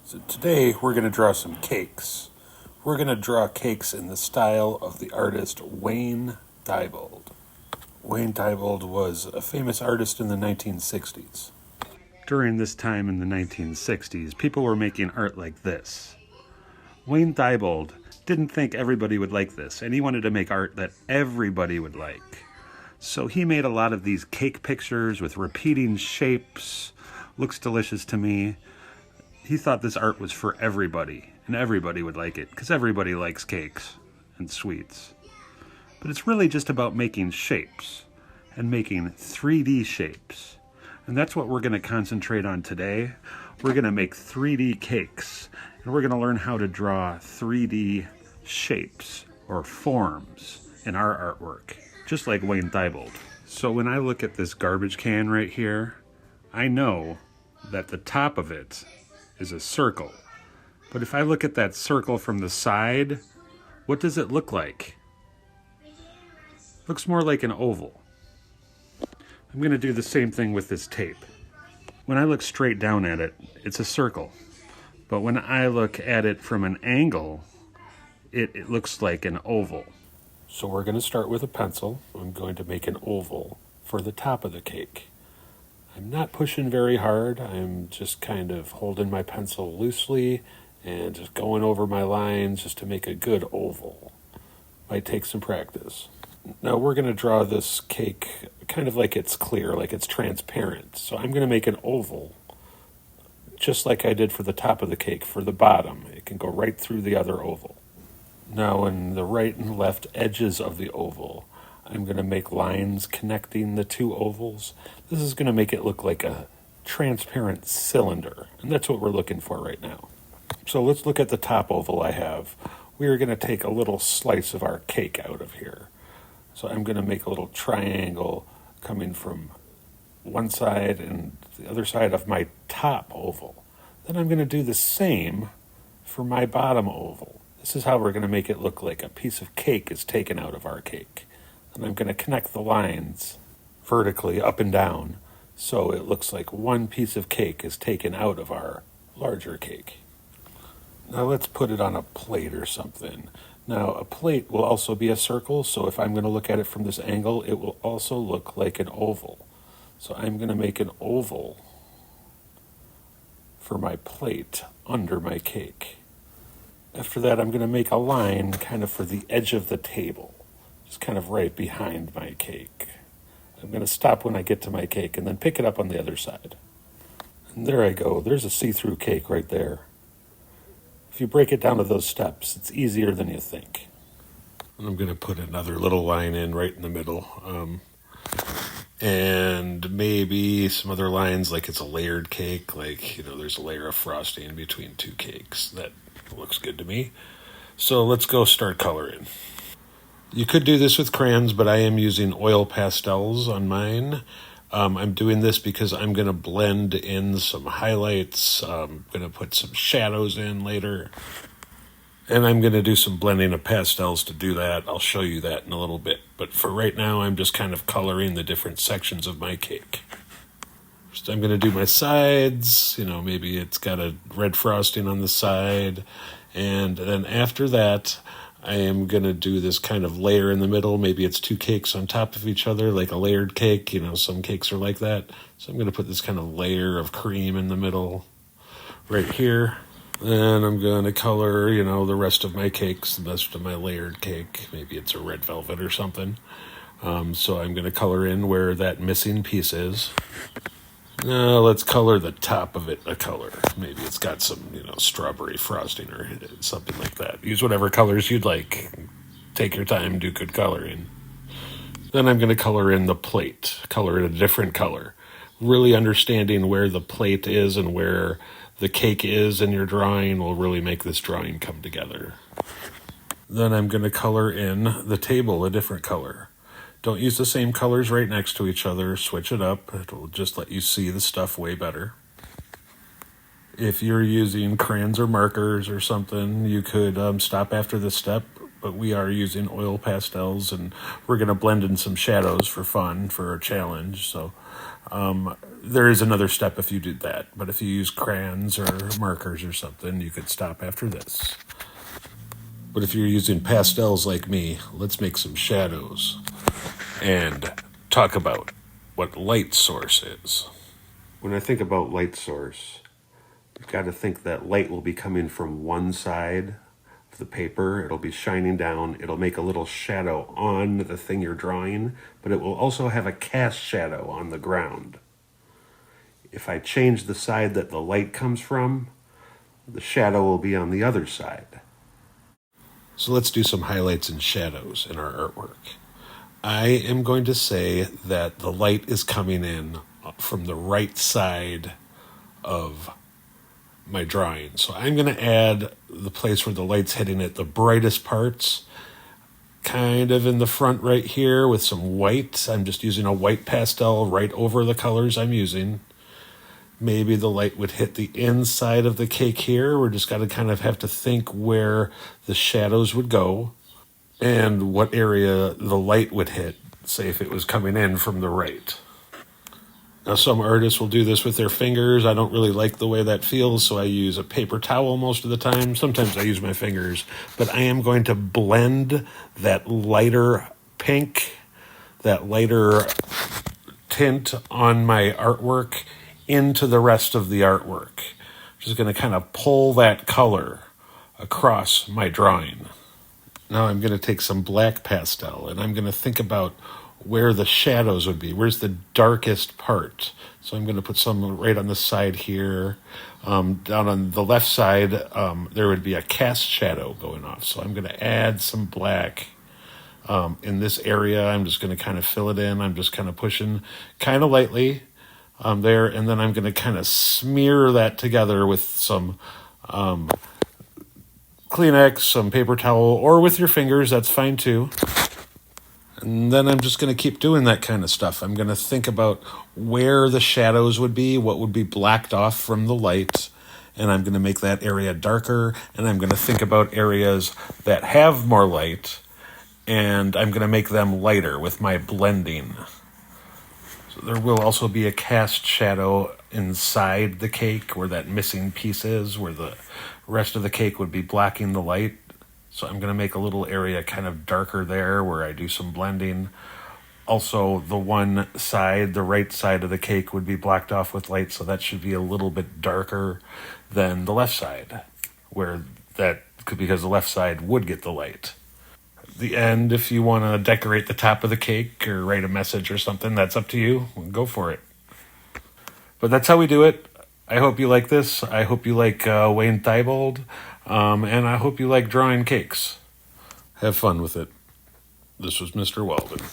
So today we're going to draw some cakes. We're going to draw cakes in the style of the artist Wayne Diebold. Wayne Diebold was a famous artist in the 1960s. During this time in the 1960s, people were making art like this. Wayne Diebold didn't think everybody would like this, and he wanted to make art that everybody would like. So he made a lot of these cake pictures with repeating shapes. Looks delicious to me. He thought this art was for everybody, and everybody would like it, because everybody likes cakes and sweets. But it's really just about making shapes, and making 3D shapes. And that's what we're going to concentrate on today. We're going to make 3D cakes, and we're going to learn how to draw 3D shapes, or forms, in our artwork, just like Wayne Diebold. So when I look at this garbage can right here, I know that the top of it is a circle. But if I look at that circle from the side, what does it look like? It looks more like an oval. I'm going to do the same thing with this tape. When I look straight down at it, it's a circle. But when I look at it from an angle, it looks like an oval. So we're going to start with a pencil. I'm going to make an oval for the top of the cake. I'm not pushing very hard. I'm just kind of holding my pencil loosely and just going over my lines just to make a good oval. Might take some practice. Now we're going to draw this cake kind of like it's clear, like it's transparent. So I'm going to make an oval just like I did for the top of the cake for the bottom. It can go right through the other oval. Now in the right and left edges of the oval, I'm going to make lines connecting the two ovals. This is going to make it look like a transparent cylinder, and that's what we're looking for right now. So let's look at the top oval I have. We are going to take a little slice of our cake out of here. So I'm going to make a little triangle coming from one side and the other side of my top oval. Then I'm going to do the same for my bottom oval. This is how we're going to make it look like a piece of cake is taken out of our cake. And I'm going to connect the lines vertically up and down so it looks like one piece of cake is taken out of our larger cake. Now let's put it on a plate or something. Now a plate will also be a circle, so if I'm going to look at it from this angle, it will also look like an oval. So I'm going to make an oval for my plate under my cake. After that, I'm going to make a line kind of for the edge of the table. Just kind of right behind my cake. I'm going to stop when I get to my cake and then pick it up on the other side. And there I go. There's a see-through cake right there. If you break it down to those steps, it's easier than you think. And I'm going to put another little line in right in the middle. And maybe some other lines like it's a layered cake, like, there's a layer of frosting between two cakes. That looks good to me. So let's go start coloring. You could do this with crayons, but I am using oil pastels on mine. I'm doing this because I'm going to blend in some highlights. I'm going to put some shadows in later. And I'm going to do some blending of pastels to do that. I'll show you that in a little bit. But for right now, I'm just kind of coloring the different sections of my cake. First, I'm going to do my sides. Maybe it's got a red frosting on the side. And then after that, I am going to do this kind of layer in the middle. Maybe it's two cakes on top of each other, like a layered cake. Some cakes are like that. So I'm going to put this kind of layer of cream in the middle right here. Then I'm going to color, the rest of my cakes, the rest of my layered cake. Maybe it's a red velvet or something. So I'm going to color in where that missing piece is. Now let's color the top of it a color. Maybe it's got some, strawberry frosting or something like that. Use whatever colors you'd like. Take your time, do good coloring. Then I'm going to color in the plate. Color it a different color. Really understanding where the plate is and where the cake is in your drawing will really make this drawing come together. Then I'm going to color in the table a different color. Don't use the same colors right next to each other. Switch it up. It will just let you see the stuff way better. If you're using crayons or markers or something, you could stop after this step, but we are using oil pastels, and we're going to blend in some shadows for fun, for a challenge. So there is another step if you do that, but if you use crayons or markers or something, you could stop after this. But if you're using pastels like me, let's make some shadows and talk about what light source is. When I think about light source, you've got to think that light will be coming from one side of the paper. It'll be shining down. It'll make a little shadow on the thing you're drawing, but it will also have a cast shadow on the ground. If I change the side that the light comes from, the shadow will be on the other side. So let's do some highlights and shadows in our artwork. I am going to say that the light is coming in from the right side of my drawing. So I'm going to add the place where the light's hitting it, the brightest parts, kind of in the front right here with some white. I'm just using a white pastel right over the colors I'm using. Maybe the light would hit the inside of the cake here. We're just got to kind of have to think where the shadows would go and what area the light would hit, say if it was coming in from the right. Now, some artists will do this with their fingers. I don't really like the way that feels, so I use a paper towel most of the time. Sometimes I use my fingers, but I am going to blend that lighter pink, that lighter tint on my artwork into the rest of the artwork. I'm just going to kind of pull that color across my drawing. Now I'm going to take some black pastel and I'm going to think about where the shadows would be. Where's the darkest part? So I'm going to put some right on the side here. Down on the left side, there would be a cast shadow going off. So I'm going to add some black in this area. I'm just going to kind of fill it in. I'm just kind of pushing kind of lightly there. And then I'm going to kind of smear that together with some Kleenex, some paper towel, or with your fingers. That's fine too. And then I'm just going to keep doing that kind of stuff. I'm going to think about where the shadows would be, what would be blacked off from the light, and I'm going to make that area darker, and I'm going to think about areas that have more light, and I'm going to make them lighter with my blending. So there will also be a cast shadow inside the cake where that missing piece is, where the rest of the cake would be blocking the light. So I'm going to make a little area kind of darker there where I do some blending. Also, the one side, the right side of the cake would be blocked off with light, so that should be a little bit darker than the left side, where that could, because the left side would get the light. At the end, if you want to decorate the top of the cake or write a message or something, that's up to you. Go for it. But that's how we do it. I hope you like this. I hope you like Wayne Thibault. And I hope you like drawing cakes. Have fun with it. This was Mr. Weldon.